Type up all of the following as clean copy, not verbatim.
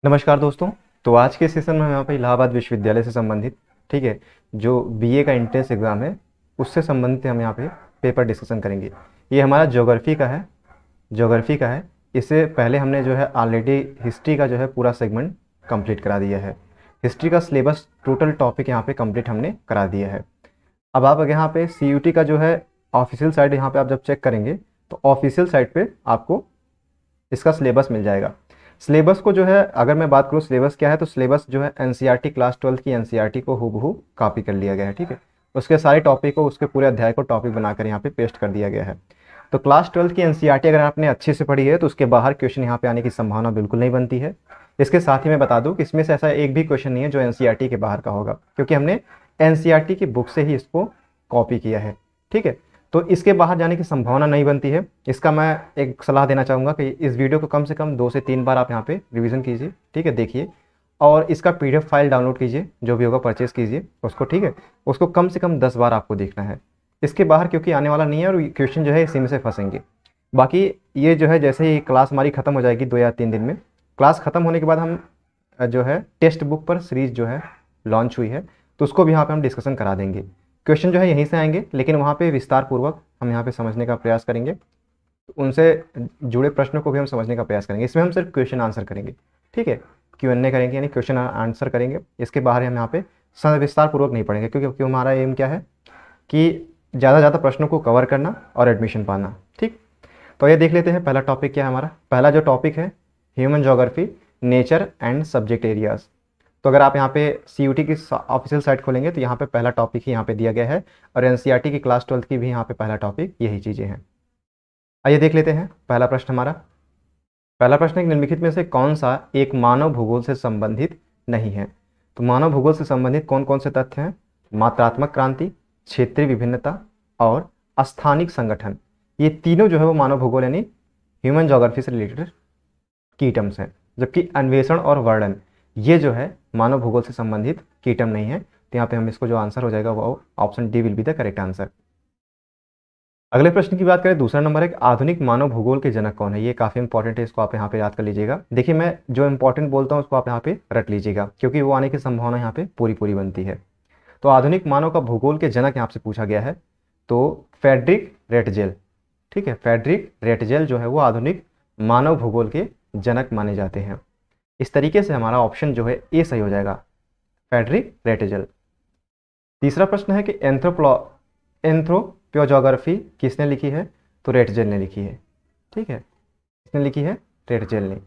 नमस्कार दोस्तों। तो आज के सेशन में हम यहाँ पे इलाहाबाद विश्वविद्यालय से संबंधित, ठीक है, जो बीए का एंट्रेंस एग्ज़ाम है उससे संबंधित हम यहाँ पे पेपर डिस्कशन करेंगे। ये हमारा ज्योग्राफी का है। इससे पहले हमने जो है ऑलरेडी हिस्ट्री का जो है पूरा सेगमेंट कंप्लीट करा दिया है। हिस्ट्री का सिलेबस टोटल टॉपिक यहाँ पे कंप्लीट हमने करा दिया है। अब आप अगर यहाँ पे CUT का जो है ऑफिशियल साइट यहाँ पे आप जब चेक करेंगे तो ऑफिशियल साइट पे आपको इसका सिलेबस मिल जाएगा। सिलेबस को जो है, अगर मैं बात करूँ सिलेबस क्या है, तो सिलेबस जो है NCERT क्लास 12 की NCERT को हूबहू कॉपी कर लिया गया है। ठीक है, उसके सारे टॉपिक को, उसके पूरे अध्याय को टॉपिक बनाकर यहाँ पे पेस्ट कर दिया गया है। तो क्लास 12 की NCERT अगर आपने अच्छे से पढ़ी है तो उसके बाहर क्वेश्चन यहाँ पे आने की संभावना बिल्कुल नहीं बनती है। इसके साथ ही मैं बता दूँ कि इसमें से ऐसा एक भी क्वेश्चन नहीं है जो NCERT के बाहर का होगा, क्योंकि हमने NCERT की बुक से ही इसको कॉपी किया है। ठीक है, तो इसके बाहर जाने की संभावना नहीं बनती है। इसका मैं एक सलाह देना चाहूँगा कि इस वीडियो को कम से कम 2 से 3 बार आप यहाँ पे रिवीजन कीजिए। ठीक है, देखिए, और इसका PDF फाइल डाउनलोड कीजिए, जो भी होगा परचेज़ कीजिए उसको। ठीक है, उसको कम से कम 10 बार आपको देखना है। इसके बाहर क्योंकि आने वाला नहीं है और क्वेश्चन जो है इसी में से फंसेंगे। बाकी ये जो है, जैसे ही क्लास हमारी ख़त्म हो जाएगी 2 या 3 दिन में, क्लास ख़त्म होने के बाद हम जो है टेक्स्ट बुक पर सीरीज़ जो है लॉन्च हुई है, तो उसको भी यहाँ पे हम डिस्कशन करा देंगे। क्वेश्चन जो है यहीं से आएंगे, लेकिन वहाँ पे विस्तार पूर्वक हम यहाँ पे समझने का प्रयास करेंगे। उनसे जुड़े प्रश्नों को भी हम समझने का प्रयास करेंगे। इसमें हम सिर्फ क्वेश्चन आंसर करेंगे। ठीक है, Q&A करेंगे, यानी क्वेश्चन आंसर करेंगे। इसके बाहर हम यहाँ पे विस्तार पूर्वक नहीं पढ़ेंगे, क्योंकि हमारा एम क्या है कि ज़्यादा से ज़्यादा प्रश्नों को कवर करना और एडमिशन पाना। ठीक, तो ये देख लेते हैं पहला टॉपिक क्या है हमारा। पहला जो टॉपिक है human geography, nature and subject areas. तो अगर आप यहाँ पे CUT की ऑफिशियल साइट खोलेंगे तो यहाँ पे पहला टॉपिक ही यहाँ पे दिया गया है, और NCERT की क्लास 12 की भी यहाँ पे पहला टॉपिक यही चीज़ें हैं। आइए देख लेते हैं पहला प्रश्न हमारा। पहला प्रश्न है, निम्नलिखित में से कौन सा एक मानव भूगोल से संबंधित नहीं है। तो मानव भूगोल से संबंधित कौन कौन से तथ्य हैं? मात्रात्मक क्रांति, क्षेत्रीय विभिन्नता और स्थानिक संगठन। ये तीनों जो है वो मानव भूगोल यानी ह्यूमन ज्योग्राफी से रिलेटेड की टर्म्स हैं, जबकि अन्वेषण और वर्णन ये जो है मानव भूगोल से संबंधित की टर्म नहीं है। तो यहाँ पे हम इसको जो आंसर हो जाएगा वो option D will be the correct answer. अगले प्रश्न की बात करें, दूसरा नंबर है, आधुनिक मानव भूगोल के जनक कौन है। ये काफ़ी इंपॉर्टेंट है, इसको आप यहाँ पे याद कर लीजिएगा। देखिए, मैं जो इंपॉर्टेंट बोलता हूँ उसको आप यहाँ पे रट लीजिएगा, क्योंकि वो आने की संभावना यहाँ पे पूरी पूरी बनती है। तो आधुनिक मानव का भूगोल के जनक यहाँ से पूछा गया है, तो फ्रेडरिक रेटजेल। ठीक है, फ्रेडरिक रेटजेल जो है वो आधुनिक मानव भूगोल के जनक माने जाते हैं। इस तरीके से हमारा ऑप्शन जो है ए सही हो जाएगा, फ्रेडरिक रेटजेल। तीसरा प्रश्न है कि एंथ्रोपोजोग्राफी किसने लिखी है। तो रेटजेल ने लिखी है। ठीक है, किसने लिखी है? रेटजेल ने।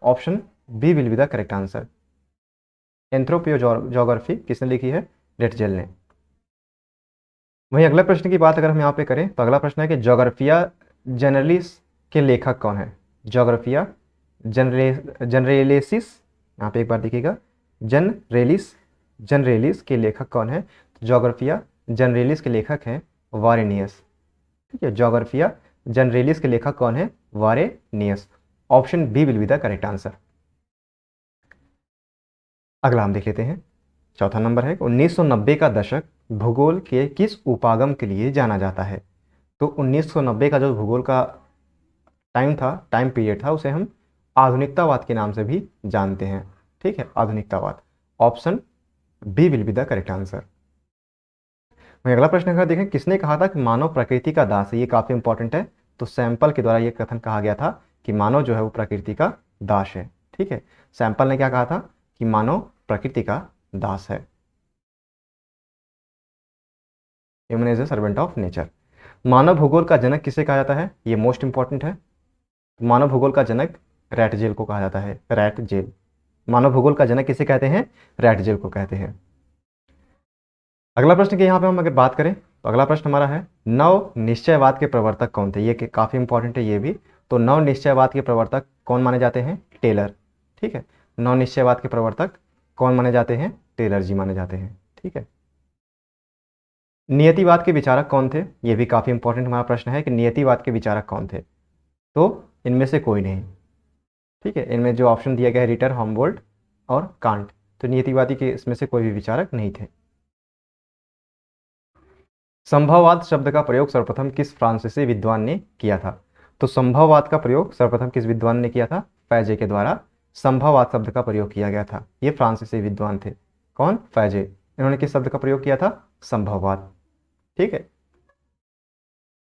Option B will be the correct answer. Anthropogeography किसने लिखी है? रेटजेल ने। वहीं अगला प्रश्न की बात अगर हम यहाँ पे करें तो अगला प्रश्न है कि जोग्राफिया जनरलिस के लेखक कौन है। जोग्राफिया जनरेलिसिस, यहाँ पे एक बार देखिएगा, जनरेलिस के लेखक कौन है। जोग्राफिया जनरेलिस के लेखक हैं वारेनियस। ठीक है, जोग्राफिया जनरेलिस के लेखक कौन है? Varenius. Option B will be the correct answer. अगला हम देख लेते हैं, चौथा नंबर है 1990 का दशक भूगोल के किस उपागम के लिए जाना जाता है। तो 1990 का जो भूगोल का टाइम पीरियड था, उसे हम आधुनिकतावाद के नाम से भी जानते हैं। ठीक है, आधुनिकतावाद। Option B will be the correct answer. वहीं अगला प्रश्न अगर देखें, किसने कहा था कि मानव प्रकृति का दास है। ये काफ़ी इंपॉर्टेंट है। तो सैंपल के द्वारा ये कथन कहा गया था कि मानव जो है वो प्रकृति का दास है। ठीक है, सैंपल ने क्या कहा था कि मानव प्रकृति का दास है। Human is a servant of nature. मानव भूगोल का जनक किसे कहा जाता है? ये मोस्ट इंपॉर्टेंट है। मानव भूगोल का जनक रैटजेल को कहा जाता है। रैटजेल। मानव भूगोल का जनक किसे कहते हैं? रैटजेल को कहते हैं। अगला प्रश्न की यहाँ पे हम अगर बात करें तो अगला प्रश्न हमारा है, नव निश्चयवाद के प्रवर्तक कौन थे। ये काफ़ी इंपॉर्टेंट है ये भी। तो नव निश्चयवाद के प्रवर्तक कौन माने जाते हैं? टेलर। ठीक है, नव निश्चयवाद के प्रवर्तक कौन माने जाते हैं? टेलर जी माने जाते हैं। ठीक है, नियतिवाद के विचारक कौन थे। ये भी काफ़ी इंपॉर्टेंट हमारा प्रश्न है कि नियतिवाद के विचारक कौन थे। तो इनमें से कोई नहीं। ठीक है, इनमें जो ऑप्शन दिया गया है रिटर, हम्बोल्ट और कांट, तो नियतिवादी के इसमें से कोई भी विचारक नहीं थे। संभववाद शब्द का प्रयोग सर्वप्रथम किस फ्रांसीसी विद्वान ने किया था। तो संभववाद का प्रयोग सर्वप्रथम किस विद्वान ने किया था? फैजे के द्वारा संभववाद शब्द का प्रयोग किया गया था। ये फ्रांसीसी विद्वान थे। कौन? फैजे। इन्होंने किस शब्द का प्रयोग किया था? संभववाद। ठीक है।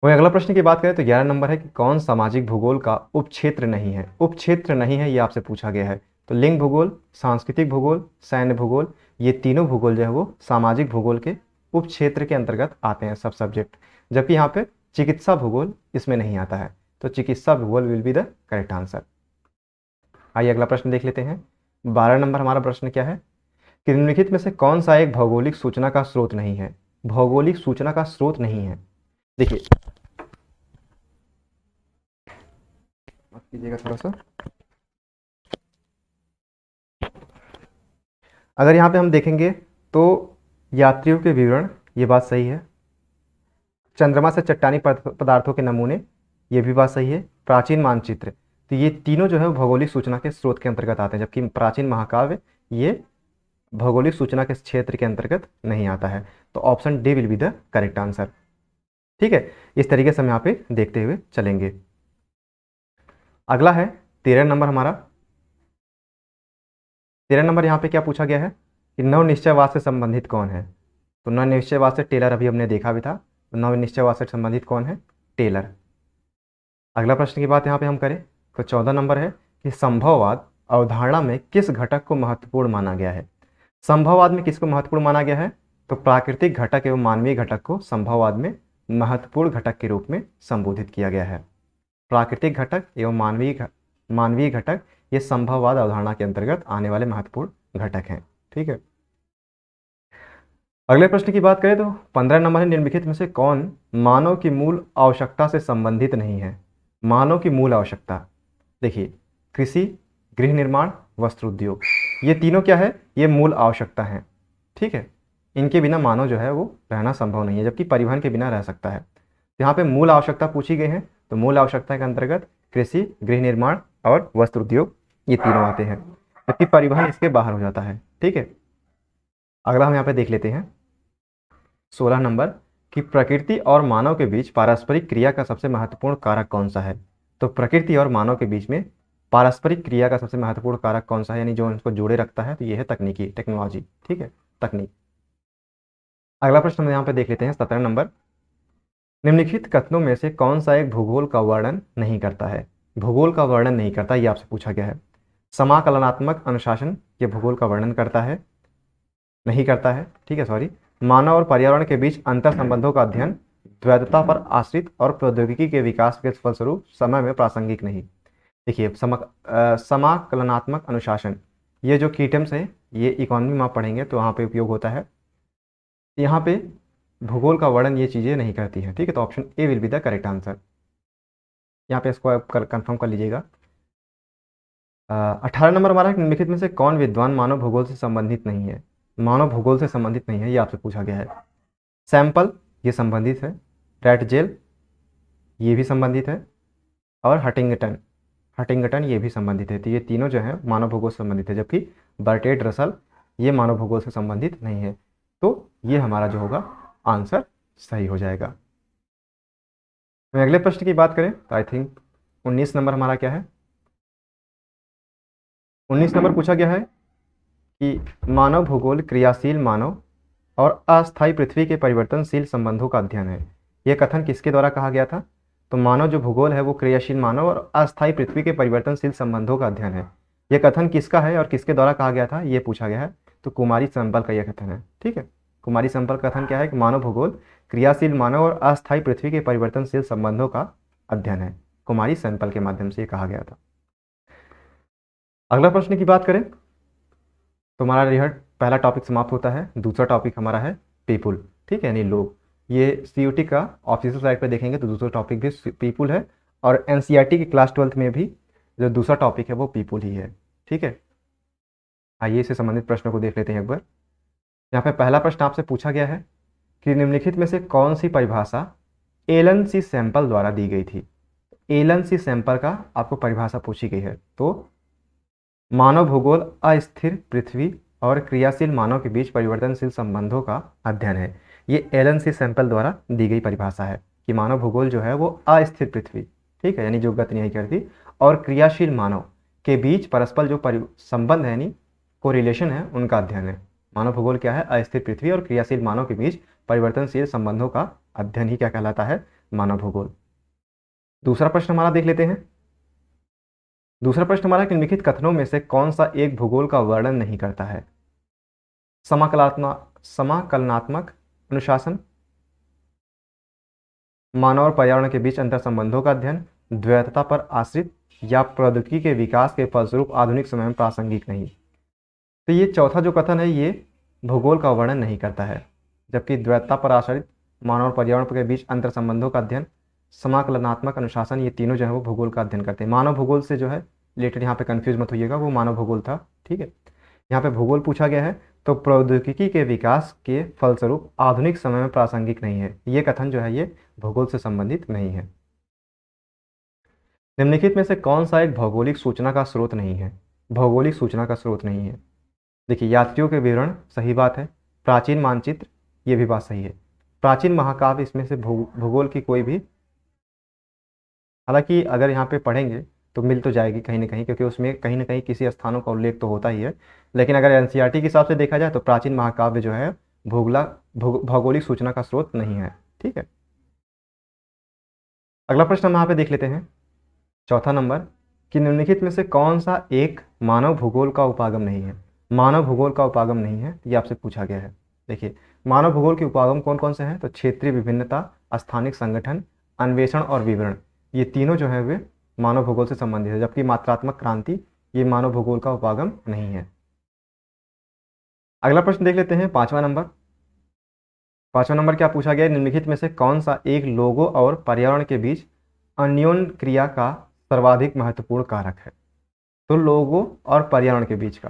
वही अगला प्रश्न की बात करें तो 11 नंबर है कि कौन सामाजिक भूगोल का उपक्षेत्र नहीं है? उपक्षेत्र नहीं है, ये आपसे पूछा गया है। तो लिंग भूगोल, सांस्कृतिक भूगोल, सैन्य भूगोल, ये तीनों भूगोल जो है वो सामाजिक भूगोल के उपक्षेत्र के अंतर्गत आते हैं, सब सब्जेक्ट। जबकि यहाँ पे चिकित्सा भूगोल इसमें नहीं आता है। तो चिकित्सा भूगोल will be the correct answer. आइए अगला प्रश्न देख लेते हैं। 12 नंबर हमारा प्रश्न क्या है कि निम्नलिखित में से कौन सा एक भौगोलिक सूचना का स्रोत नहीं है? भौगोलिक सूचना का स्रोत नहीं है। देखिए, माफ कीजिएगा थोड़ा सा। अगर यहाँ पे हम देखेंगे तो यात्रियों के विवरण, ये बात सही है। चंद्रमा से चट्टानी पदार्थों के नमूने, ये भी बात सही है। प्राचीन मानचित्र, तो ये तीनों जो है भौगोलिक सूचना के स्रोत के अंतर्गत आते हैं। जबकि प्राचीन महाकाव्य ये भौगोलिक सूचना के क्षेत्र के अंतर्गत नहीं आता है। तो option D will be the correct answer. ठीक है, इस तरीके से हम यहाँ पे देखते हुए चलेंगे। अगला है 13 नंबर हमारा। 13 नंबर यहाँ पे क्या पूछा गया है कि नव निश्चयवाद से संबंधित कौन है? तो नव निश्चयवाद से टेलर अभी हमने देखा भी था। तो नव निश्चयवाद से संबंधित कौन है? टेलर। अगला प्रश्न की बात यहाँ पे हम करें तो 14 नंबर है कि संभववाद अवधारणा में किस घटक को महत्वपूर्ण माना गया है? संभववाद में किसको महत्वपूर्ण माना गया है? तो प्राकृतिक घटक एवं मानवीय घटक को संभववाद में महत्वपूर्ण घटक के रूप में संबोधित किया गया है। प्राकृतिक घटक एवं मानवीय घटक ये संभववाद अवधारणा के अंतर्गत आने वाले महत्वपूर्ण घटक हैं। ठीक है। अगले प्रश्न की बात करें तो 15 नंबर है, निम्नलिखित में से कौन मानव की मूल आवश्यकता से संबंधित नहीं है? मानव की मूल आवश्यकता, देखिए, कृषि, गृह निर्माण, वस्त्र उद्योग, ये तीनों क्या है? ये मूल आवश्यकता है। ठीक है, इनके बिना मानव जो है वो रहना संभव नहीं है, जबकि परिवहन के बिना रह सकता है। यहाँ पे मूल आवश्यकता पूछी गई है, तो मूल आवश्यकता के अंतर्गत कृषि, गृह निर्माण और वस्त्र उद्योग ये तीनों आते हैं, जबकि परिवहन इसके बाहर हो जाता है। ठीक है। अगला हम यहाँ पे देख लेते हैं 16 नंबर कि प्रकृति और मानव के बीच पारस्परिक क्रिया का सबसे महत्वपूर्ण कारक कौन सा है? तो प्रकृति और मानव के बीच में पारस्परिक क्रिया का सबसे महत्वपूर्ण कारक कौन सा है, यानी जो इनको जोड़े रखता है? तो ये है तकनीकी, टेक्नोलॉजी। ठीक है, तकनीक। अगला प्रश्न हम यहाँ पे देख लेते हैं 17 नंबर। निम्नलिखित कथनों में से कौन सा एक भूगोल का वर्णन नहीं करता है? भूगोल का वर्णन नहीं करता, ये आपसे पूछा गया है। समाकलनात्मक अनुशासन ये भूगोल का वर्णन करता है? नहीं करता है। ठीक है, सॉरी। मानव और पर्यावरण के बीच अंतर संबंधों का अध्ययन द्वैतता पर आश्रित और प्रौद्योगिकी के विकास के फलस्वरूप समय में प्रासंगिक नहीं। देखिए, समाकलनात्मक अनुशासन, ये जो की टर्म्स है ये इकोनॉमी में आप पढ़ेंगे तो वहाँ पे उपयोग होता है। यहाँ पे भूगोल का वर्णन ये चीज़ें नहीं करती हैं। ठीक है, तो option A will be the correct answer. यहाँ पे इसको आप कंफर्म कर लीजिएगा। 18 नंबर हमारा निम्नलिखित में से कौन विद्वान मानव भूगोल से संबंधित नहीं है? मानव भूगोल से संबंधित नहीं है, ये आपसे पूछा गया है। सैंपल ये संबंधित है, रैटजेल ये भी संबंधित है, और हटिंगटन ये भी संबंधित है। तो ये तीनों जो है मानव भूगोल से संबंधित है, जबकि बर्टेड रसल ये मानव भूगोल से संबंधित नहीं है। तो ये हमारा जो होगा आंसर सही हो जाएगा। तो अगले प्रश्न की बात करें तो आई थिंक 19 नंबर हमारा क्या है? 19 नंबर पूछा गया है कि मानव भूगोल क्रियाशील मानव और अस्थायी पृथ्वी के परिवर्तनशील संबंधों का अध्ययन है। यह कथन किसके द्वारा कहा गया था? तो मानव जो भूगोल है वो क्रियाशील मानव और अस्थायी पृथ्वी के परिवर्तनशील संबंधों का अध्ययन है। यह कथन किसका है और किसके द्वारा कहा गया था, ये पूछा गया है। तो कुमारी सैंपल का यह कथन है। ठीक है, कुमारी सैंपल कथन क्या है कि मानव भूगोल क्रियाशील मानव और अस्थायी पृथ्वी के परिवर्तनशील संबंधों का अध्ययन है। कुमारी सैंपल के माध्यम से ये कहा गया था। अगला प्रश्न की बात करें तो हमारा यह पहला टॉपिक समाप्त होता है। दूसरा टॉपिक हमारा है पीपुल। ठीक है, यानी लोग। ये CUT का ऑफिशियल साइट पर देखेंगे तो दूसरा टॉपिक भी पीपुल है, और NCERT की क्लास 12th में भी जो दूसरा टॉपिक है वो पीपुल ही है। ठीक है, आइए इससे संबंधित प्रश्नों को देख लेते हैं एक बार। यहाँ पे पहला प्रश्न आपसे पूछा गया है कि निम्नलिखित में से कौन सी परिभाषा एलन सी सैंपल द्वारा दी गई थी? एलन सी सैंपल का आपको परिभाषा पूछी गई है। तो मानव भूगोल अस्थिर पृथ्वी और क्रियाशील मानव के बीच परिवर्तनशील संबंधों का अध्ययन है। ये एलन सी सैंपल द्वारा दी गई परिभाषा है कि मानव भूगोल जो है वो अस्थिर पृथ्वी, ठीक है, यानी जो गति नहीं करती, और क्रियाशील मानव के बीच परस्पर जो संबंध है यानी कोरिलेशन है उनका अध्ययन है। मानव भूगोल क्या है? अस्थिर पृथ्वी और क्रियाशील मानव के बीच परिवर्तनशील संबंधों का अध्ययन ही क्या कहलाता है? मानव भूगोल। दूसरा प्रश्न हमारा देख लेते हैं। दूसरा प्रश्न हमारा निम्नलिखित कथनों में से कौन सा एक भूगोल का वर्णन नहीं करता है? समाकलनात्मक अनुशासन, मानव और पर्यावरण के बीच अंतर संबंधों का अध्ययन, द्वैतता पर आश्रित, या प्रौद्योगिकी के विकास के फलस्वरूप आधुनिक समय में प्रासंगिक नहीं। तो ये चौथा जो कथन है ये भूगोल का वर्णन नहीं करता है, जबकि द्वैतता पर आश्रित, मानव और पर्यावरण के बीच अंतर संबंधों का अध्ययन, समाकलनात्मक अनुशासन, ये तीनों जो है वो भूगोल का अध्ययन करते हैं। मानव भूगोल से जो है रिलेटेड यहाँ पे कंफ्यूज मत होइएगा, वो मानव भूगोल था, ठीक है। यहाँ पे भूगोल पूछा गया है तो प्रौद्योगिकी के विकास के फलस्वरूप आधुनिक समय में प्रासंगिक नहीं है। ये कथन जो है ये भूगोल से संबंधित नहीं है। निम्नलिखित में से कौन सा एक भौगोलिक सूचना का स्रोत नहीं है? भौगोलिक सूचना का स्रोत नहीं है। देखिए, यात्रियों के विवरण, सही बात है। प्राचीन मानचित्र, ये भी बात सही है। प्राचीन महाकाव्य, इसमें से भूगोल की कोई भी, हालांकि अगर यहाँ पे पढ़ेंगे तो मिल तो जाएगी कहीं ना कहीं, क्योंकि उसमें कहीं ना कहीं किसी स्थानों का उल्लेख तो होता ही है। लेकिन अगर एनसीईआरटी के हिसाब से देखा जाए तो प्राचीन महाकाव्य जो है भौगोलिक सूचना का स्रोत नहीं है, ठीक है। अगला प्रश्न हम यहाँ पे देख लेते हैं, चौथा नंबर, कि निम्नलिखित में से कौन सा एक मानव भूगोल का उपागम नहीं है? मानव भूगोल का उपागम नहीं है, ये आपसे पूछा गया है। देखिए, मानव भूगोल के उपागम कौन कौन से हैं? तो क्षेत्रीय विभिन्नता, स्थानिक संगठन, अन्वेषण और विवरण, ये तीनों जो है वे मानव भूगोल से संबंधित है, जबकि मात्रात्मक क्रांति ये मानव भूगोल का उपागम नहीं है। अगला प्रश्न देख लेते हैं, पांचवा नंबर। पांचवा नंबर क्या पूछा गया? निम्नलिखित में से कौन सा एक लोगों और पर्यावरण के बीच अन्योन्य क्रिया का सर्वाधिक महत्वपूर्ण कारक है? तो लोगों और पर्यावरण के बीच का,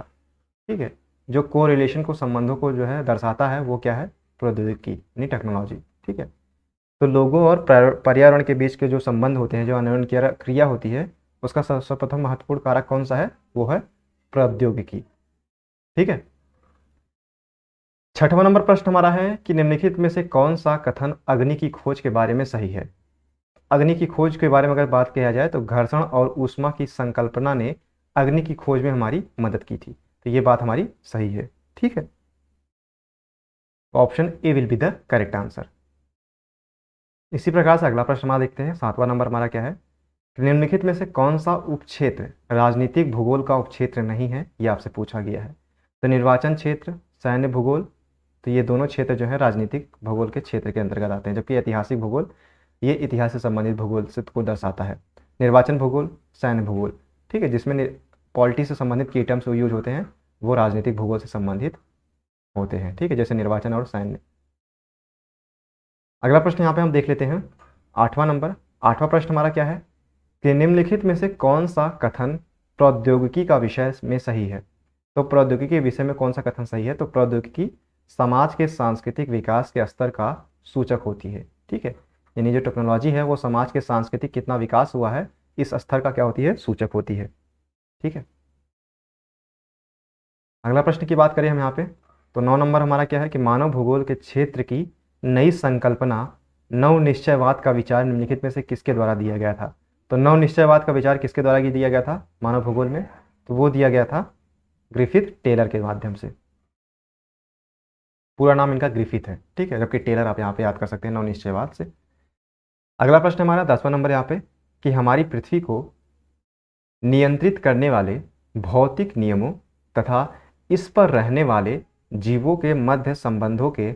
ठीक है, जो को रिलेशन को, संबंधों को जो है दर्शाता है, वो क्या है? प्रौद्योगिकी यानी टेक्नोलॉजी, ठीक है। तो लोगों और पर्यावरण के बीच के जो संबंध होते हैं, जो अन्योन्य क्रिया होती है, उसका सर्वप्रथम महत्वपूर्ण कारक कौन सा है? वो है प्रौद्योगिकी, ठीक है। छठवां नंबर प्रश्न हमारा है कि निम्नलिखित में से कौन सा कथन अग्नि की खोज के बारे में सही है? अग्नि की खोज के बारे में अगर बात किया जाए तो घर्षण और ऊष्मा की संकल्पना ने अग्नि की खोज में हमारी मदद की थी, तो ये बात हमारी सही है, ठीक है। Option A will be the correct answer. इसी प्रकार से अगला प्रश्न हमारा देखते हैं, सातवां नंबर हमारा क्या है? निम्नलिखित में से कौन सा उपक्षेत्र राजनीतिक भूगोल का उपक्षेत्र नहीं है? ये आपसे पूछा गया है। तो निर्वाचन क्षेत्र, सैन्य भूगोल, तो ये दोनों क्षेत्र जो है राजनीतिक भूगोल के क्षेत्र के अंतर्गत आते हैं, जबकि ऐतिहासिक भूगोल ये इतिहास से संबंधित भूगोल से को दर्शाता है। निर्वाचन भूगोल, सैन्य भूगोल, ठीक है, जिसमें पॉलिटी से संबंधित की टर्म्स यूज होते हैं, वो राजनीतिक भूगोल से संबंधित होते हैं, ठीक है, जैसे निर्वाचन और सैन्य। अगला प्रश्न यहाँ पे हम देख लेते हैं, आठवां नंबर। आठवां प्रश्न हमारा क्या है कि निम्नलिखित में से कौन सा कथन प्रौद्योगिकी का विषय में सही है? तो प्रौद्योगिकी के विषय में कौन सा कथन सही है? तो प्रौद्योगिकी समाज के सांस्कृतिक विकास के स्तर का सूचक होती है, ठीक है, यानी जो टेक्नोलॉजी है वो समाज के सांस्कृतिक कितना विकास हुआ है इस स्तर का क्या होती है? सूचक होती है, ठीक है। अगला प्रश्न की बात करें हम यहाँ पे, तो 9 नंबर हमारा क्या है कि मानव भूगोल के क्षेत्र की नई संकल्पना नव निश्चयवाद का विचार निम्नलिखित में से किसके द्वारा दिया गया था? तो नव निश्चयवाद का विचार किसके द्वारा दिया गया था मानव भूगोल में? तो वो दिया गया था ग्रिफिथ टेलर के माध्यम से। पूरा नाम इनका ग्रिफिथ है, ठीक है, जबकि टेलर आप यहाँ पे याद कर सकते हैं नव निश्चयवाद से। अगला प्रश्न हमारा 10वां नंबर यहाँ पे कि हमारी पृथ्वी को नियंत्रित करने वाले भौतिक नियमों तथा इस पर रहने वाले जीवों के मध्य संबंधों के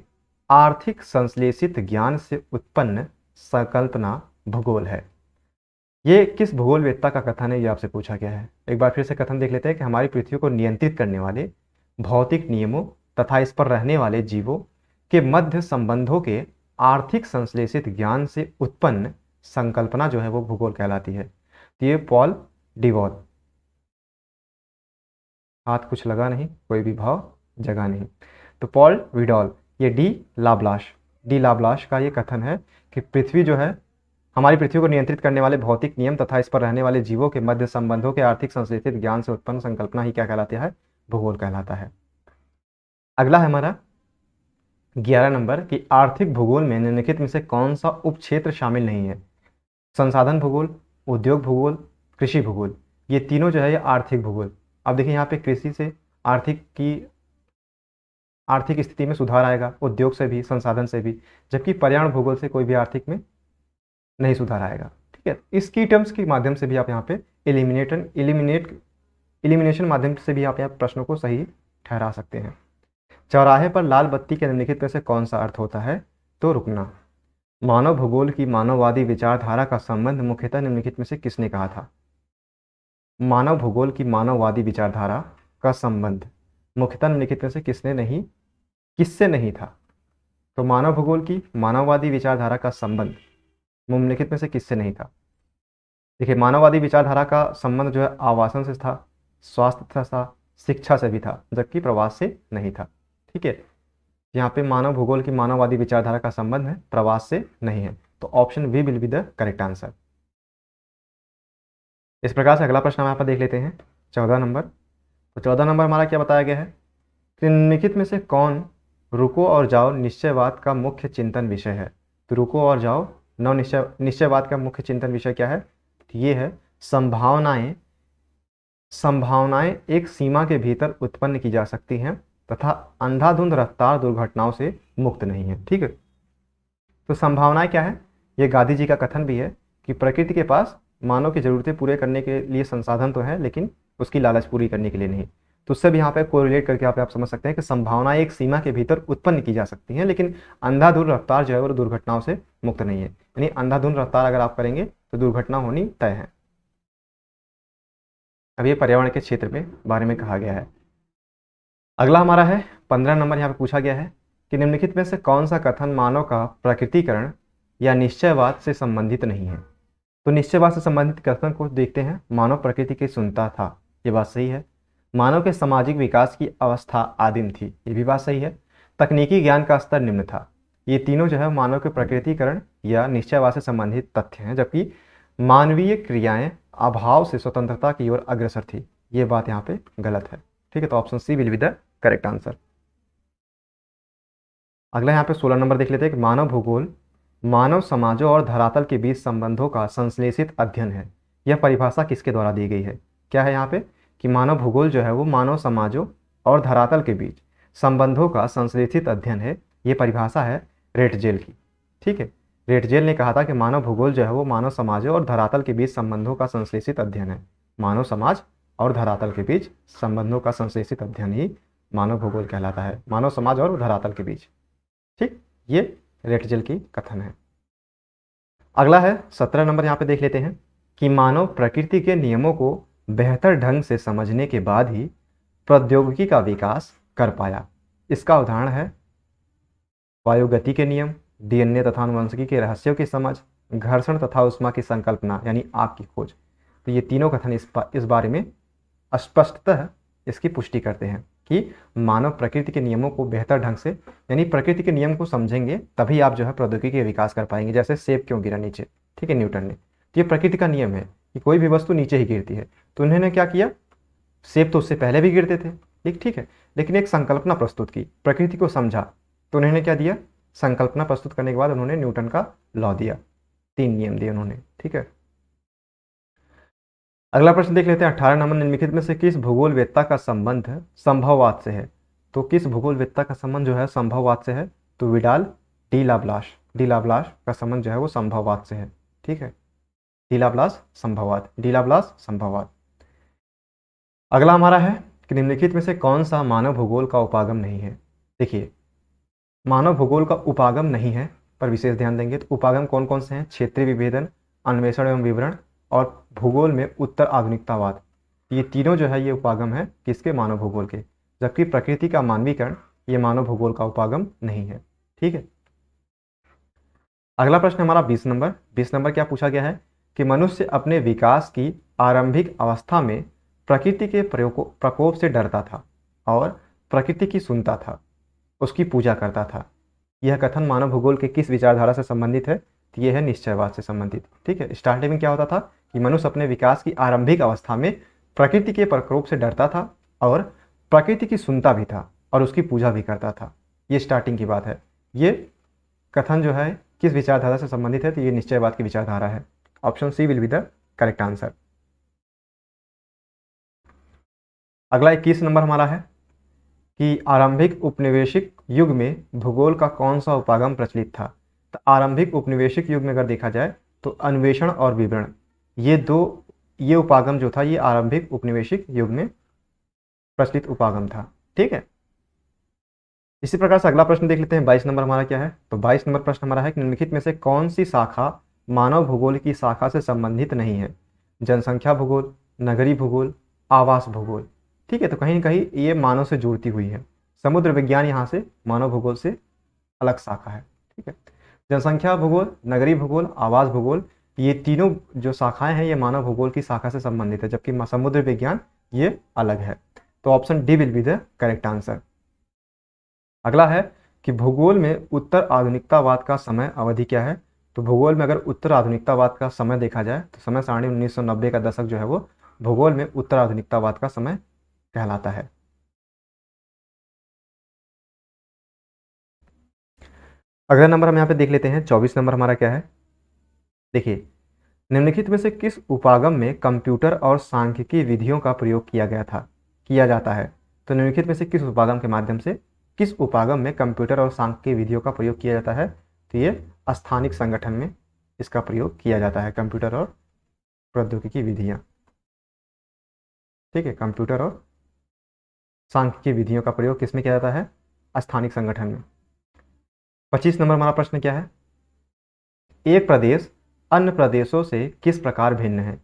आर्थिक संश्लेषित ज्ञान से उत्पन्न संकल्पना भूगोल है। ये किस भूगोलवेत्ता का कथन है? ये आपसे पूछा गया है। एक बार फिर से कथन देख लेते हैं कि हमारी पृथ्वी को नियंत्रित करने वाले भौतिक नियमों तथा इस पर रहने वाले जीवों के मध्य संबंधों के आर्थिक संश्लेषित ज्ञान से उत्पन्न संकल्पना जो है वो भूगोल कहलाती है। तो ये पॉल डिवॉल, हाथ कुछ लगा नहीं, कोई भी भाव जगा नहीं, तो पॉल विडॉल, ये डी लाब्लाश का ये कथन है कि पृथ्वी जो है, हमारी पृथ्वी को नियंत्रित करने वाले भौतिक नियम तथा इस पर रहने वाले जीवों के मध्य संबंधों के आर्थिक संश्लेषित ज्ञान से उत्पन्न संकल्पना ही क्या कहलाती है? भूगोल कहलाता है। अगला है हमारा 11 नंबर कि आर्थिक भूगोल में निम्नलिखित में से कौन सा उपक्षेत्र शामिल नहीं है? संसाधन भूगोल, उद्योग भूगोल, कृषि भूगोल, ये तीनों जो है ये आर्थिक भूगोल। अब देखिए यहाँ पे कृषि से आर्थिक स्थिति में सुधार आएगा, उद्योग से भी, संसाधन से भी, जबकि पर्यावरण भूगोल से कोई भी आर्थिक में नहीं सुधार आएगा। ठीक है, इस की टर्म्स के माध्यम से भी आप यहाँ पे एलिमिनेशन माध्यम से भी आप यहाँ प्रश्नों को सही ठहरा सकते हैं। चौराहे पर लाल बत्ती के निम्नलिखित में से कौन सा अर्थ होता है? तो रुकना। मानव भूगोल की मानववादी विचारधारा का संबंध मुख्यतः निम्नलिखित में से किसने कहा था? मानव भूगोल की मानववादी विचारधारा का संबंध मुख्यतः निम्नलिखित में से किससे नहीं था? तो मानव भूगोल की मानववादी विचारधारा का संबंध निम्नलिखित में से किससे नहीं था? देखिए, मानववादी विचारधारा का संबंध जो है आवासन से था, स्वास्थ्य था, शिक्षा से भी था, जबकि प्रवास से नहीं था। ठीक है, यहाँ पे मानव भूगोल की मानववादी विचारधारा का संबंध है, प्रवास से नहीं है। तो option B will be the correct answer. इस प्रकार से अगला प्रश्न हम यहाँ पर देख लेते हैं, 14 नंबर। तो 14 नंबर हमारा क्या बताया गया है कि निम्नलिखित में से कौन रुको और जाओ निश्चयवाद का मुख्य चिंतन विषय है? तो रुको और जाओ निश्चयवाद का मुख्य चिंतन विषय क्या है? तो ये है संभावनाएं एक सीमा के भीतर उत्पन्न की जा सकती हैं तथा अंधाधुंध रफ्तार दुर्घटनाओं से मुक्त नहीं है। ठीक है, तो संभावनाएं क्या है? ये गांधी जी का कथन भी है कि प्रकृति के पास मानव की जरूरतें पूरे करने के लिए संसाधन तो है, लेकिन उसकी लालच पूरी करने के लिए नहीं। तो उससे भी यहाँ पे कोरिलेट करके आप समझ सकते हैं कि संभावनाएं एक सीमा के भीतर उत्पन्न की जा सकती हैं, लेकिन अंधाधुंध रफ्तार जो है वो दुर्घटनाओं से मुक्त नहीं है। यानी अंधाधुंध रफ्तार अगर आप करेंगे तो दुर्घटना होनी तय है। अब ये पर्यावरण के क्षेत्र में बारे में कहा गया है। अगला हमारा है 15 नंबर। यहाँ पे पूछा गया है कि निम्नलिखित में से कौन सा कथन मानव का प्रकृतिकरण या निश्चयवाद से संबंधित नहीं है? तो निश्चयवाद से संबंधित कथन को देखते हैं। मानव प्रकृति की सुनता था, ये बात सही है। मानव के सामाजिक विकास की अवस्था आदिम थी, ये भी बात सही है। तकनीकी ज्ञान का स्तर निम्न था। ये तीनों जो है मानव के प्रकृतिकरण या निश्चयवाद से संबंधित तथ्य हैं, जबकि मानवीय क्रियाएं अभाव से स्वतंत्रता की ओर अग्रसर थी, ये बात यहाँ पे गलत है। ठीक है, तो option C will be the correct answer. अगला यहाँ पे 16 नंबर देख लेते हैं कि मानव भूगोल मानव समाजों और धरातल के बीच संबंधों का संश्लेषित अध्ययन है। यह परिभाषा किसके द्वारा दी गई है? क्या है यहाँ पे कि मानव भूगोल जो है वो मानव समाजों और धरातल के बीच संबंधों का संश्लेषित अध्ययन है। ये परिभाषा है रेटजेल की। ठीक है, रेटजेल ने कहा था कि मानव भूगोल जो है वो मानव समाजों और धरातल के बीच संबंधों का संश्लेषित अध्ययन है। मानव समाज और धरातल के बीच संबंधों का संश्लेषित अध्ययन ही मानव भूगोल कहलाता है, मानव समाज और धरातल के बीच। ठीक, ये रेटजेल की कथन है। अगला है 17 नंबर। यहाँ पे देख लेते हैं कि मानव प्रकृति के नियमों को बेहतर ढंग से समझने के बाद ही प्रौद्योगिकी का विकास कर पाया। इसका उदाहरण है वायुगति के नियम, डीएनए तथा आनुवंशिकी के रहस्यों की समझ, घर्षण तथा उष्मा की संकल्पना यानी आग की खोज। तो ये तीनों कथन इस बारे में स्पष्टतः इसकी पुष्टि करते हैं कि मानव प्रकृति के नियमों को बेहतर ढंग से, यानी प्रकृति के नियम को समझेंगे तभी आप जो है प्रौद्योगिकी का विकास कर पाएंगे। जैसे सेब क्यों गिरा नीचे, ठीक है, न्यूटन ने, तो ये प्रकृति का नियम है कि कोई भी वस्तु नीचे ही गिरती है। तो उन्होंने क्या किया, सेब तो उससे पहले भी गिरते थे, ठीक है, लेकिन एक संकल्पना प्रस्तुत की, प्रकृति को समझा, तो उन्होंने क्या दिया, संकल्पना प्रस्तुत करने के बाद उन्होंने न्यूटन का लॉ दिया, 3 नियम दिए उन्होंने। ठीक है, अगला प्रश्न देख लेते हैं 18 नंबर। निम्नलिखित में से किस भूगोलवेत्ता का संबंध संभववाद से है? तो किस भूगोलवेत्ता का संबंध जो है संभववाद से है? तो विडाल डी लाब्लाश का संबंध जो है वो संभववाद से है। ठीक है, डी लाब्लास संभववाद। अगला हमारा है कि निम्नलिखित में से कौन सा मानव भूगोल का उपागम नहीं है? देखिए, मानव भूगोल का उपागम नहीं है पर विशेष ध्यान देंगे तो उपागम कौन कौन से हैं? क्षेत्रीय विभेदन, अन्वेषण एवं विवरण और भूगोल में उत्तर आधुनिकतावाद। ये तीनों जो है ये उपागम है किसके? मानव भूगोल के। जबकि प्रकृति का मानवीकरण ये मानव भूगोल का उपागम नहीं है। ठीक है, अगला प्रश्न हमारा 20 नंबर। 20 नंबर क्या पूछा गया है कि मनुष्य अपने विकास की आरंभिक अवस्था में प्रकृति के प्रकोप से डरता था और प्रकृति की सुनता था, उसकी पूजा करता था। यह कथन मानव भूगोल के किस विचारधारा से संबंधित है? तो यह है निश्चयवाद से संबंधित। ठीक है, स्टार्टिंग में क्या होता था कि मनुष्य अपने विकास की आरंभिक अवस्था में प्रकृति के प्रकोप से डरता था और प्रकृति की सुनता भी था और उसकी पूजा भी करता था। ये स्टार्टिंग की बात है। ये कथन जो है किस विचारधारा से संबंधित है? तो ये निश्चयवाद की विचारधारा है। Option C will be the correct answer. अगला 21 नंबर हमारा है कि आरंभिक उपनिवेशिक युग में भूगोल का कौन सा उपागम प्रचलित था। तो आरंभिक उपनिवेशिक युग में अगर देखा जाए तो अन्वेषण और विवरण, ये उपागम जो था ये आरंभिक उपनिवेशिक युग में प्रचलित उपागम था। ठीक है, इसी प्रकार से अगला प्रश्न देख लेते हैं। 22 नंबर हमारा क्या है, तो 22 नंबर प्रश्न हमारा है कि निम्नलिखित में से कौन सी शाखा मानव भूगोल की शाखा से संबंधित नहीं है। जनसंख्या भूगोल, नगरीय भूगोल, आवास भूगोल। ठीक है, तो कहीं ना कहीं ये मानव से जुड़ती हुई है। समुद्र विज्ञान यहाँ से मानव भूगोल से अलग शाखा है। ठीक है, जनसंख्या भूगोल, नगरीय भूगोल, आवास भूगोल, ये तीनों जो शाखाएं हैं ये मानव भूगोल की शाखा से संबंधित है, जबकि समुद्र विज्ञान ये अलग है। तो option D will be the correct answer. अगला है कि भूगोल में उत्तर आधुनिकतावाद का समय अवधि क्या है। तो भूगोल में अगर उत्तर आधुनिकतावाद का समय देखा जाए तो समय सारणी 1990 का दशक जो है वो भूगोल में उत्तर आधुनिकतावाद का समय कहलाता है। अगला नंबर हम यहाँ पे देख लेते हैं। 24 नंबर हमारा क्या है, देखिए निम्नलिखित में से किस उपागम में कंप्यूटर और सांख्यिकी विधियों का प्रयोग किया जाता है। तो निम्नलिखित में से किस उपागम के माध्यम से, किस उपागम में कंप्यूटर और सांख्यिकी विधियों का प्रयोग किया जाता है। तो ये स्थानिक संगठन में इसका प्रयोग किया जाता है, कंप्यूटर और प्रौद्योगिकी विधियां। ठीक है, कंप्यूटर और सांख्यिकी विधियों का प्रयोग किस में किया जाता है, स्थानिक संगठन में। 25 नंबर हमारा प्रश्न क्या है, एक प्रदेश अन्य प्रदेशों से किस प्रकार भिन्न है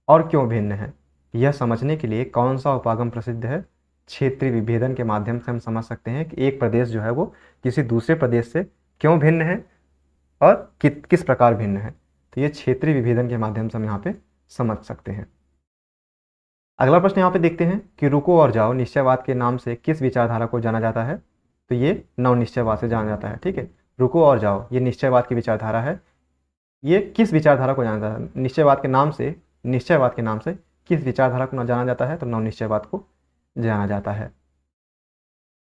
और क्यों भिन्न है, यह समझने के लिए कौन सा उपागम प्रसिद्ध है। क्षेत्रीय विभेदन के माध्यम से हम समझ सकते हैं कि एक प्रदेश जो है वो किसी दूसरे प्रदेश से क्यों भिन्न है और किस प्रकार भिन्न है। तो ये क्षेत्रीय विभेदन के माध्यम से हम यहाँ पे समझ सकते हैं। अगला प्रश्न यहाँ पे देखते हैं कि रुको और जाओ निश्चयवाद के नाम से किस विचारधारा को जाना जाता है। तो ये नव निश्चयवाद से जाना जाता है। ठीक है, रुको और जाओ ये निश्चयवाद की विचारधारा है। ये किस विचारधारा को जाना जाता है, निश्चयवाद के नाम से किस विचारधारा को जाना जाता है। तो नव निश्चयवाद को जाना जाता है।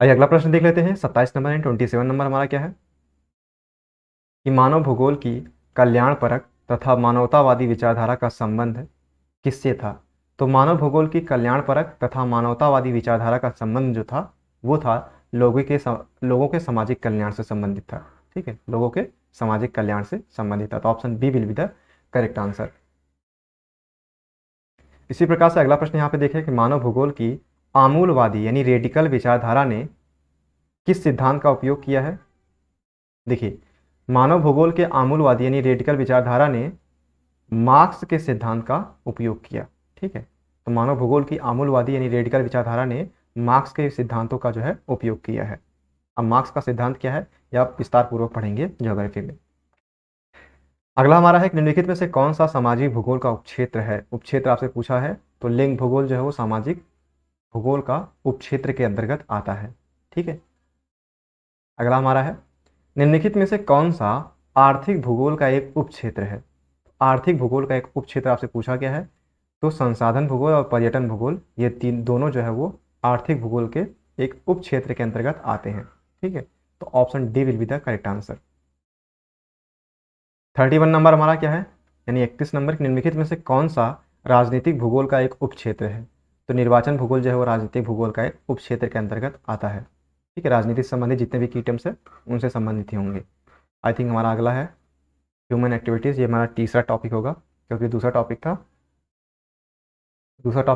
आइए अगला प्रश्न देख लेते हैं। 27 नंबर एंड 27 नंबर हमारा क्या है कि मानव भूगोल की कल्याणपरक तथा मानवतावादी विचारधारा का संबंध किससे था। तो मानव भूगोल की कल्याणपरक तथा मानवतावादी विचारधारा का संबंध जो था वो था लोगों के सामाजिक कल्याण से संबंधित था। ठीक है, लोगों के सामाजिक कल्याण से संबंधित था। तो option B will be the correct answer. इसी प्रकार से अगला प्रश्न यहाँ पे देखें कि मानव भूगोल की आमूलवादी यानी रेडिकल विचारधारा ने किस सिद्धांत का उपयोग किया है। देखिए, मानव भूगोल के आमूलवादी यानी रेडिकल विचारधारा ने मार्क्स के सिद्धांत का उपयोग किया। ठीक है, तो मानव भूगोल की आमूलवादी यानी रेडिकल विचारधारा ने मार्क्स के सिद्धांतों का जो है उपयोग किया है। अब मार्क्स का सिद्धांत क्या है यह आप विस्तार पूर्वक पढ़ेंगे ज्योग्राफी में। अगला हमारा है निम्नलिखित में से कौन सा सामाजिक भूगोल का उपक्षेत्र है। उपक्षेत्र आपसे पूछा है, तो लिंग भूगोल जो है वो सामाजिक भूगोल का उपक्षेत्र के अंतर्गत आता है। ठीक है, अगला हमारा है निम्नलिखित में से कौन सा आर्थिक भूगोल का एक उपक्षेत्र है। आर्थिक भूगोल का एक उपक्षेत्र आपसे पूछा गया है, तो संसाधन भूगोल और पर्यटन भूगोल ये तीन दोनों जो है वो आर्थिक भूगोल के एक उपक्षेत्र के अंतर्गत आते हैं। ठीक है, तो option D will be the correct answer. 31 number हमारा क्या है, यानी 31 नंबर निम्नलिखित में से कौन सा राजनीतिक भूगोल का एक उपक्षेत्र है। तो निर्वाचन भूगोल जो है वो राजनीतिक भूगोल का एक उपक्षेत्र के अंतर्गत आता है। ठीक है, राजनीति से संबंधित जितने भी की टर्म्स है उनसे संबंधित ही होंगे। आई थिंक हमारा अगला है ह्यूमन एक्टिविटीज़, ये हमारा तीसरा टॉपिक होगा, क्योंकि दूसरा टॉपिक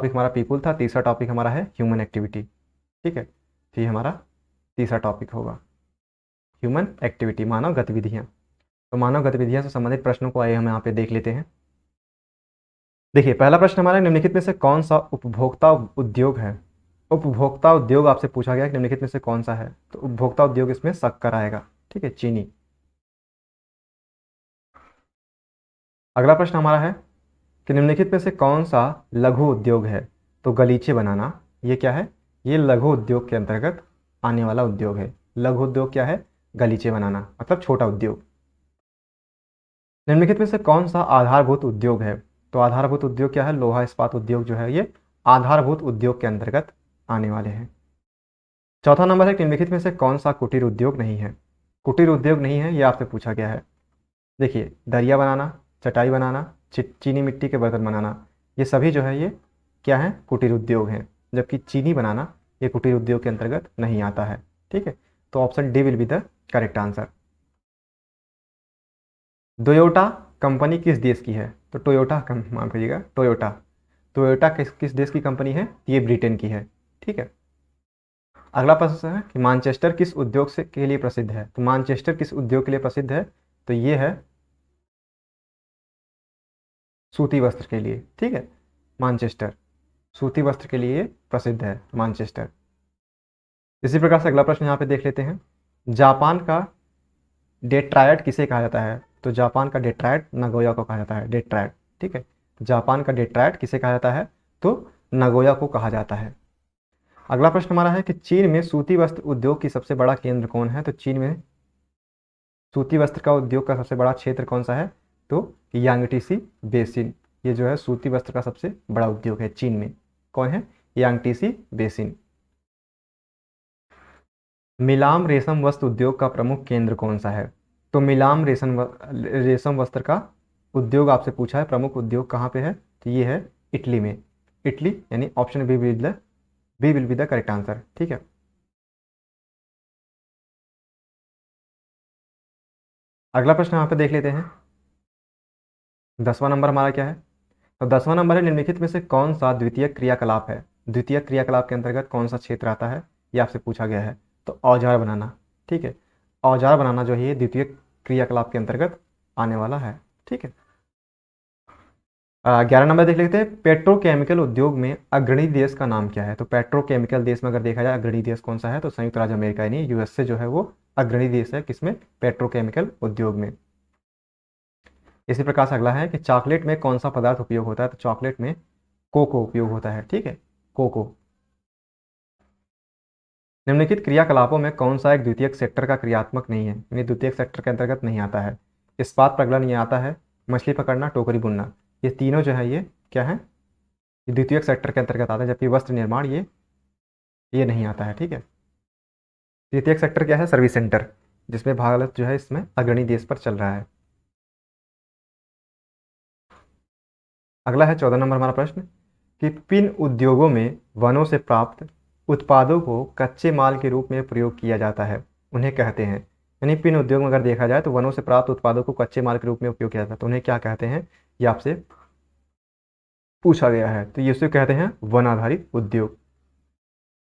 हमारा पीपुल था, तीसरा टॉपिक हमारा है ह्यूमन एक्टिविटी। ठीक है, तो ये हमारा तीसरा टॉपिक होगा ह्यूमन एक्टिविटी, मानव गतिविधियाँ। तो मानव गतिविधियों से संबंधित प्रश्नों को आइए हम यहाँ पे देख लेते हैं। देखिए, पहला प्रश्न हमारा निम्नलिखित में से कौन सा उपभोक्ता उद्योग है। उपभोक्ता उद्योग आपसे पूछा गया कि निम्नलिखित में से कौन सा है, तो उपभोक्ता उद्योग इसमें शक्कर आएगा। ठीक है, चीनी। अगला प्रश्न हमारा है कि निम्नलिखित में से कौन सा लघु उद्योग है। तो गलीचे बनाना ये क्या है, ये लघु उद्योग के अंतर्गत आने वाला उद्योग है। लघु उद्योग क्या है, गलीचे बनाना मतलब छोटा उद्योग। निम्नलिखित में से कौन सा आधारभूत उद्योग है। तो आधारभूत उद्योग क्या है, लोहा इस्पात उद्योग जो है ये आधारभूत उद्योग के अंतर्गत आने वाले हैं। चौथा नंबर है निम्नलिखित में से कौन सा कुटीर उद्योग नहीं है। कुटीर उद्योग नहीं है ये आपसे पूछा गया है। देखिए, दरिया बनाना, चटाई बनाना, चीनी मिट्टी के बर्तन बनाना, ये सभी जो है ये क्या है, कुटीर उद्योग हैं। जबकि चीनी बनाना ये कुटीर उद्योग के अंतर्गत नहीं आता है। ठीक है, तो option D will be the correct answer. Toyota company किस देश की है? तो टोयोटा माफ करिएगा, टोयोटा टोयोटा किस देश की कंपनी है? ये ब्रिटेन की है। ठीक है, अगला प्रश्न है कि मानचेस्टर किस उद्योग से के लिए प्रसिद्ध है? तो मानचेस्टर किस उद्योग के लिए प्रसिद्ध है? तो ये है सूती वस्त्र के लिए। ठीक है, मानचेस्टर सूती वस्त्र के लिए प्रसिद्ध है मानचेस्टर। इसी प्रकार से अगला प्रश्न यहाँ पे देख लेते हैं। जापान का डेट्रायड किसे कहा जाता है? तो जापान का डेट्रायड नगोया को कहा जाता है, डेट्रायड। ठीक है, जापान का डेट्रायड किसे कहा जाता है? तो नगोया को कहा जाता है। अगला प्रश्न हमारा है कि चीन में सूती वस्त्र उद्योग की सबसे बड़ा केंद्र कौन है? तो चीन में सूती वस्त्र का उद्योग का सबसे बड़ा क्षेत्र कौन सा है? तो यांगटीसी बेसिन। ये जो है सूती वस्त्र का सबसे बड़ा उद्योग है चीन में। कौन है? यांगटीसी बेसिन। मिलाम रेशम वस्त्र उद्योग का प्रमुख केंद्र कौन सा है? तो मिलाम रेशम वस्त्र का उद्योग आपसे पूछा है, प्रमुख उद्योग कहाँ पे है? तो ये है इटली में। इटली यानी option B will be the correct answer. ठीक है, अगला प्रश्न यहाँ पे देख लेते हैं। 10वां नंबर हमारा क्या है? तो 10वां नंबर है निम्नलिखित में से कौन सा द्वितीय क्रियाकलाप है? द्वितीय क्रियाकलाप के अंतर्गत कौन सा क्षेत्र आता है? ये आपसे पूछा गया है। तो औजार बनाना। ठीक है, औजार बनाना जो है ये द्वितीय क्रियाकलाप के अंतर्गत आने वाला है। ठीक है, 11 नंबर देख लेते हैं। पेट्रोकेमिकल उद्योग में अग्रणी देश का नाम क्या है? तो पेट्रोकेमिकल देश में अगर देखा जाए अग्रणी देश कौन सा है? तो संयुक्त राज्य अमेरिका यानी यूएसए जो है वो अग्रणी देश है किसमें? पेट्रोकेमिकल उद्योग में। इसी प्रकार से अगला है कि चॉकलेट में कौन सा पदार्थ उपयोग होता है? तो चॉकलेट में कोको उपयोग होता है। ठीक है, कोको। निम्नलिखित क्रियाकलापों में कौन सा एक द्वितीयक सेक्टर का क्रियात्मक नहीं है, यानी द्वितीयक सेक्टर के अंतर्गत नहीं आता है? इस्पात प्रगलन ये आता है, मछली पकड़ना, टोकरी बुनना, ये तीनों जो है ये क्या है? ये द्वितीयक सेक्टर के अंतर्गत आता है, जबकि वस्त्र निर्माण ये नहीं आता है। ठीक है, द्वितीयक सेक्टर क्या है? सर्विस सेंटर, जिसमें भारत जो है इसमें अग्रणी देश पर चल रहा है। अगला है 14 नंबर हमारा प्रश्न कि पिन उद्योगों में वनों से प्राप्त उत्पादों को कच्चे माल के रूप में प्रयोग किया जाता है, उन्हें कहते हैं। यानी पिन उद्योग में अगर देखा जाए तो वनों से प्राप्त उत्पादों को कच्चे माल के रूप में उपयोग किया जाता है, तो उन्हें क्या कहते हैं? ये आपसे पूछा गया है। तो ये उसे कहते हैं वन आधारित उद्योग।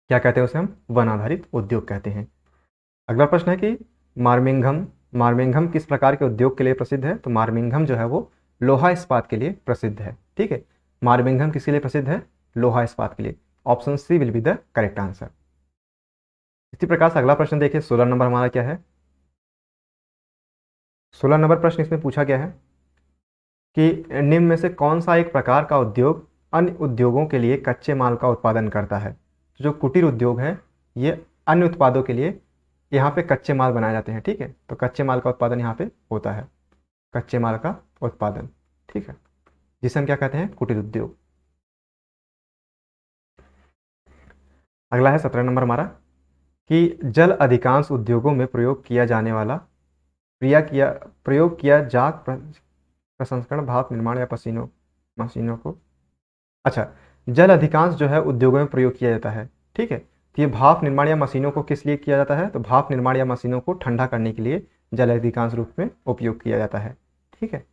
क्या कहते हैं उसे? हम वन आधारित उद्योग कहते हैं। अगला प्रश्न है कि मार्मिंघम मार्मिंघम किस प्रकार के उद्योग के लिए प्रसिद्ध है? तो मार्मिंघम जो है वो लोहा इस्पात के लिए प्रसिद्ध है। ठीक है, मार्मिंघम किसके लिए प्रसिद्ध है? लोहा इस्पात के लिए। Option C will be the correct answer. इसी प्रकार से अगला प्रश्न देखिए, 16 नंबर हमारा क्या है? 16 नंबर प्रश्न इसमें पूछा गया है कि निम्न में से कौन सा एक प्रकार का उद्योग अन्य उद्योगों के लिए कच्चे माल का उत्पादन करता है? जो कुटीर उद्योग है ये अन्य उत्पादों के लिए यहाँ पे कच्चे माल बनाए जाते हैं। ठीक है, तो कच्चे माल का उत्पादन यहाँ पे होता है, कच्चे माल का उत्पादन। ठीक है, जिसे हम क्या कहते हैं? कुटीर उद्योग। अगला है 17 नंबर हमारा कि जल अधिकांश उद्योगों में प्रयोग किया जाग प्रसंस्करण, भाप निर्माण या मशीनों को। अच्छा, जल अधिकांश जो है उद्योगों में प्रयोग किया जाता है। ठीक है, तो ये भाप निर्माण या मशीनों को किस लिए किया जाता है? तो भाप निर्माण या मशीनों को ठंडा करने के लिए जल अधिकांश रूप में उपयोग किया जाता है। ठीक है,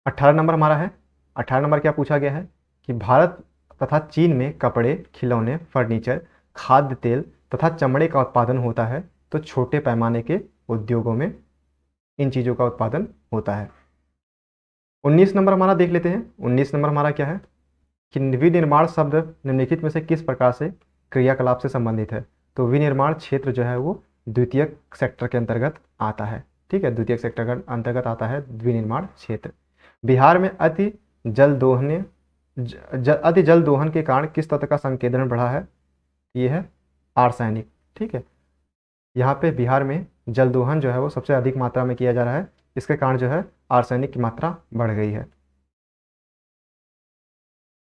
18 नंबर हमारा है। 18 नंबर क्या पूछा गया है कि भारत तथा चीन में कपड़े, खिलौने, फर्नीचर, खाद्य तेल तथा चमड़े का उत्पादन होता है, तो छोटे पैमाने के उद्योगों में इन चीज़ों का उत्पादन होता है। 19 नंबर हमारा देख लेते हैं। 19 नंबर हमारा क्या है कि विनिर्माण शब्द निम्नलिखित में से किस प्रकार से क्रियाकलाप से संबंधित है? तो विनिर्माण क्षेत्र जो है वो द्वितीय सेक्टर के अंतर्गत आता है। ठीक है, द्वितीय सेक्टर के अंतर्गत आता है विनिर्माण क्षेत्र। बिहार में अति जल दोहन के कारण किस तत्व का संकेंद्रण बढ़ा है? ये है आर्सेनिक। ठीक है, यहाँ पे बिहार में जल दोहन जो है वो सबसे अधिक मात्रा में किया जा रहा है, इसके कारण जो है आर्सेनिक की मात्रा बढ़ गई है।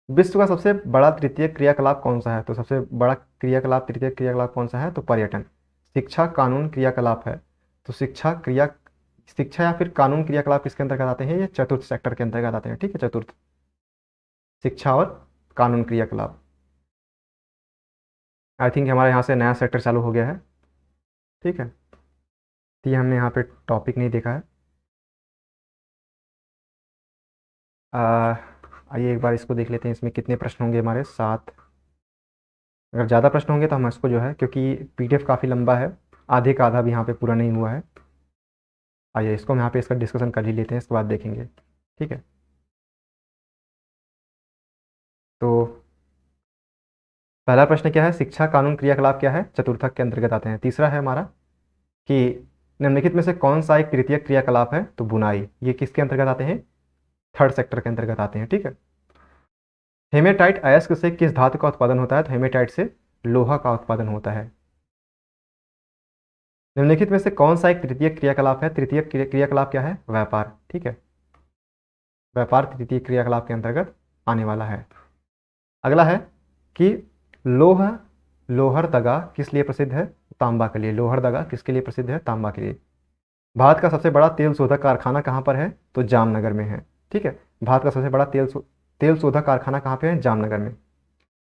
विश्व का सबसे बड़ा तृतीय क्रियाकलाप कौन सा है? तो सबसे बड़ा तृतीय क्रियाकलाप कौन सा है? तो पर्यटन। शिक्षा, कानून, क्रियाकलाप है। तो शिक्षा या फिर कानून क्रियाकलाप किसके अंतर्गत आते हैं? ये चतुर्थ सेक्टर के अंतर्गत आते हैं। ठीक है, चतुर्थ, शिक्षा और कानून क्रियाकलाप। आई थिंक हमारे यहाँ से नया सेक्टर चालू हो गया है, ठीक है। तो ये हमने यहाँ पे टॉपिक नहीं देखा है। आइए एक बार इसको देख लेते हैं, इसमें कितने प्रश्न होंगे हमारे 7। अगर ज़्यादा प्रश्न होंगे तो हम इसको जो है, क्योंकि पीडीएफ काफ़ी लंबा है, आधे का आधा भी यहाँ पे पूरा नहीं हुआ है। आइए इसको हम यहाँ पे इसका डिस्कशन कर ही लेते हैं, इसके बाद देखेंगे, ठीक है। तो पहला प्रश्न क्या है, शिक्षा कानून क्रियाकलाप क्या है, चतुर्थक के अंतर्गत आते हैं। तीसरा है हमारा कि निम्नलिखित में से कौन सा एक तृतीयक क्रियाकलाप है, तो बुनाई। ये किसके अंतर्गत आते हैं, थर्ड सेक्टर के अंतर्गत आते हैं, ठीक है। हेमेटाइट अयस्क से किस धातु का उत्पादन होता है, तो हेमेटाइट से लोहा का उत्पादन होता है। निम्नलिखित में से कौन सा एक तृतीयक क्रियाकलाप है, तृतीयक क्रियाकलाप क्या है, व्यापार, ठीक है। व्यापार तृतीय क्रियाकलाप के अंतर्गत आने वाला है। अगला है कि लोह लोहरदगा किस लिए प्रसिद्ध है, तांबा के लिए। लोहरदगा किसके लिए प्रसिद्ध है, तांबा के लिए। भारत का सबसे बड़ा तेल शोधक कारखाना कहाँ पर है, तो जामनगर में है, ठीक है। भारत का सबसे बड़ा तेल शोधक कारखाना कहाँ पे है, जामनगर में।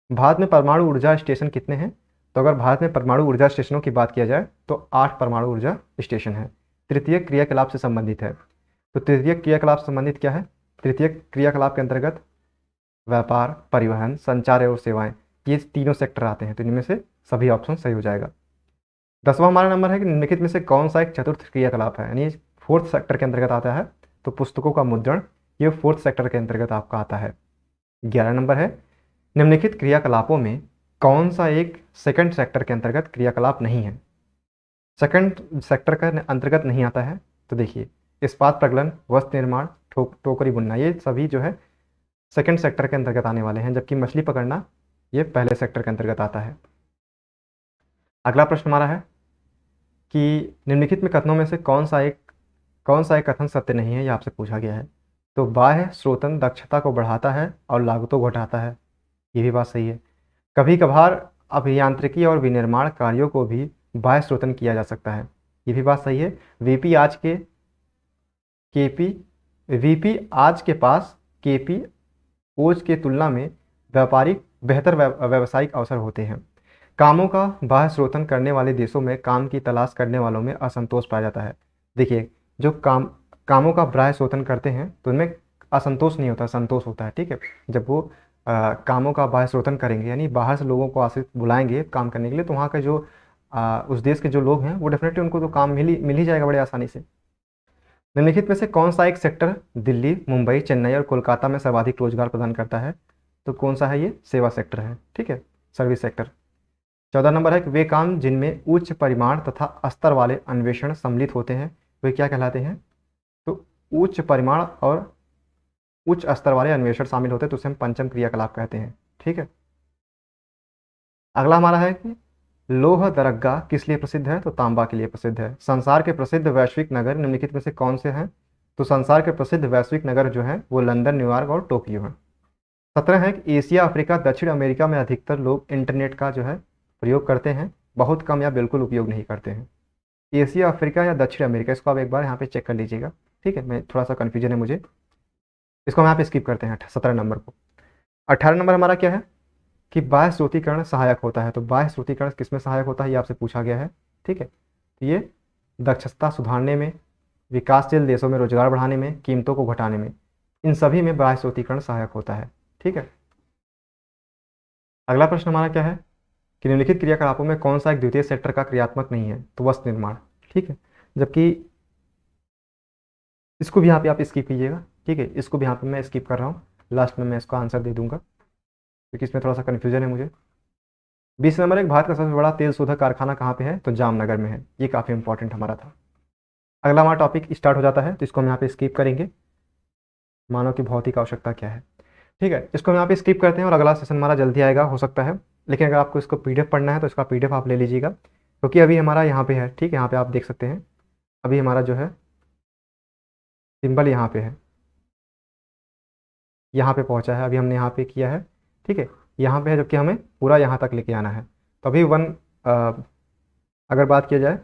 भारत में परमाणु ऊर्जा स्टेशन कितने हैं, तो अगर भारत में परमाणु ऊर्जा स्टेशनों की बात किया जाए तो 8 परमाणु ऊर्जा स्टेशन है। तृतीय क्रियाकलाप से संबंधित है, तो तृतीय क्रियाकलाप से संबंधित क्या है, तृतीय क्रियाकलाप के अंतर्गत व्यापार, परिवहन, संचार और सेवाएं, ये तीनों सेक्टर आते हैं। तो इनमें से सभी ऑप्शन सही हो जाएगा। 10वां हमारा नंबर है कि निम्नलिखित में से कौन सा एक चतुर्थ क्रियाकलाप है, यानी फोर्थ सेक्टर के अंतर्गत आता है। तो पुस्तकों का मुद्रण, ये फोर्थ सेक्टर के अंतर्गत आपका आता है। 11 नंबर है, निम्नलिखित क्रियाकलापों में कौन सा एक सेकंड सेक्टर के अंतर्गत क्रियाकलाप नहीं है, सेकंड सेक्टर का अंतर्गत नहीं आता है। तो देखिए, इस्पात प्रगलन, वस्त्र निर्माण, टोकरी बुनना, ये सभी जो है सेकंड सेक्टर के अंतर्गत आने वाले हैं, जबकि मछली पकड़ना ये पहले सेक्टर के अंतर्गत आता है। अगला प्रश्न हमारा है कि निम्नलिखित में कथनों में से कौन सा एक कथन सत्य नहीं है, ये आपसे पूछा गया है। तो बाह्य स्रोतन दक्षता को बढ़ाता है और लागतों को घटाता है, ये भी बात सही है। कभी कभार अभियांत्रिकी और विनिर्माण कार्यों को भी बाह्य स्रोतन किया जा सकता है, ये भी बात सही है। वीपी आज के केपी वीपी आज के पास केपी ओज के तुलना में व्यापारिक बेहतर व्यावसायिक अवसर होते हैं। कामों का बाह्य स्रोतन करने वाले देशों में काम की तलाश करने वालों में असंतोष पाया जाता है। देखिए, जो कामों का बाह्य स्रोतन करते हैं तो उनमें असंतोष नहीं होता, संतोष होता है, ठीक है। जब वो कामों का बाह्य स्रोतन करेंगे, यानी बाहर से लोगों को आश्रित बुलाएंगे काम करने के लिए, तो वहाँ के जो उस देश के जो लोग हैं वो डेफिनेटली उनको तो काम मिल ही जाएगा बड़े आसानी से। निम्नलिखित में से कौन सा एक सेक्टर दिल्ली, मुंबई, चेन्नई और कोलकाता में सर्वाधिक रोजगार प्रदान करता है, तो कौन सा है, ये सेवा सेक्टर है, ठीक है, सर्विस सेक्टर। 14 नंबर है कि वे काम जिनमें उच्च परिमाण तथा स्तर वाले अन्वेषण सम्मिलित होते हैं वे क्या कहलाते हैं, तो उच्च परिमाण और उच्च स्तर वाले अन्वेषण शामिल होते हैं, तो उसे हम पंचम क्रियाकलाप कहते हैं, ठीक है। अगला हमारा है कि लोह दरग्गा किस लिए प्रसिद्ध है, तो तांबा के लिए प्रसिद्ध है। संसार के प्रसिद्ध वैश्विक नगर निम्नलिखित में से कौन से हैं, तो संसार के प्रसिद्ध वैश्विक नगर जो हैं वो लंदन, न्यूयॉर्क और टोक्यो हैं। 17 है कि एशिया, अफ्रीका, दक्षिण अमेरिका में अधिकतर लोग इंटरनेट का जो है प्रयोग करते हैं, बहुत कम या बिल्कुल उपयोग नहीं करते हैं। एशिया, अफ्रीका या दक्षिण अमेरिका, इसको आप एक बार यहाँ पे चेक कर लीजिएगा, ठीक है। मैं थोड़ा सा कन्फ्यूजन है मुझे, इसको हम यहाँ पे स्किप करते हैं 17 नंबर को। 18 नंबर हमारा क्या है कि बाह्य स्रोतीकरण सहायक होता है। तो बाह्य स्रोतीकरण किसमें सहायक होता है, ये आपसे पूछा गया है, ठीक है। तो ये दक्षता सुधारने में, विकासशील देशों में रोजगार बढ़ाने में, कीमतों को घटाने में, इन सभी में बाह्य स्रोतीकरण सहायक होता है, ठीक है। अगला प्रश्न हमारा क्या है कि निम्नलिखित क्रियाकलापों में कौन सा एक द्वितीय सेक्टर का क्रियात्मक नहीं है, तो वस्त्र निर्माण, ठीक है। जबकि इसको भी यहाँ पे आप स्किप कीजिएगा, ठीक है। इसको भी यहाँ पे मैं स्किप कर रहा हूँ, लास्ट में मैं इसका आंसर दे दूंगा क्योंकि इसमें थोड़ा सा कन्फ्यूजन है मुझे। 20 नंबर एक, भारत का सबसे बड़ा तेल शोधक कारखाना कहाँ पे है, तो जामनगर में है। ये काफ़ी इंपॉर्टेंट हमारा था। अगला हमारा टॉपिक स्टार्ट हो जाता है, तो इसको हम यहाँ पे स्किप करेंगे, मानव की भौतिक आवश्यकता क्या है, ठीक है। इसको हम यहाँ पे स्किप करते हैं और अगला सेशन हमारा जल्दी आएगा हो सकता है। लेकिन अगर आपको इसको पीडीएफ पढ़ना है तो इसका पीडीएफ आप ले लीजिएगा, क्योंकि अभी हमारा यहाँ पे है, ठीक है। यहाँ पे आप देख सकते हैं अभी हमारा जो है सिंबल यहाँ पे है, यहाँ पे पहुँचा है, अभी हमने यहाँ पे किया है, ठीक है। यहाँ पे है, जबकि हमें पूरा यहाँ तक लेके आना है। तो अभी अगर बात किया जाए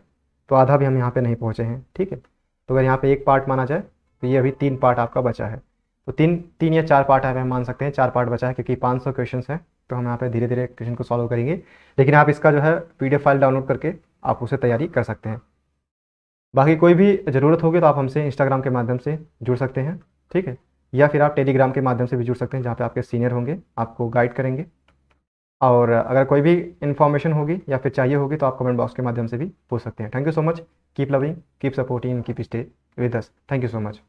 तो आधा भी हम यहाँ पे नहीं पहुँचे हैं, ठीक है। तो अगर यहाँ पे एक पार्ट माना जाए तो ये अभी 3 पार्ट आपका बचा है। तो तीन या 4 पार्ट आप मान सकते हैं, 4 पार्ट बचा है क्योंकि 500 क्वेश्चन हैं, तो हम यहाँ पे धीरे धीरे क्वेश्चन को सॉल्व करेंगे। लेकिन आप इसका जो है PDF फाइल डाउनलोड करके आप उसे तैयारी कर सकते हैं। बाकी कोई भी ज़रूरत होगी तो आप हमसे इंस्टाग्राम के माध्यम से जुड़ सकते हैं, ठीक है, या फिर आप टेलीग्राम के माध्यम से भी जुड़ सकते हैं, जहाँ पे आपके सीनियर होंगे, आपको गाइड करेंगे। और अगर कोई भी इन्फॉर्मेशन होगी या फिर चाहिए होगी तो आप कमेंट बॉक्स के माध्यम से भी पूछ सकते हैं। Thank you so much, keep loving, keep supporting, keep stay with us. Thank you so much.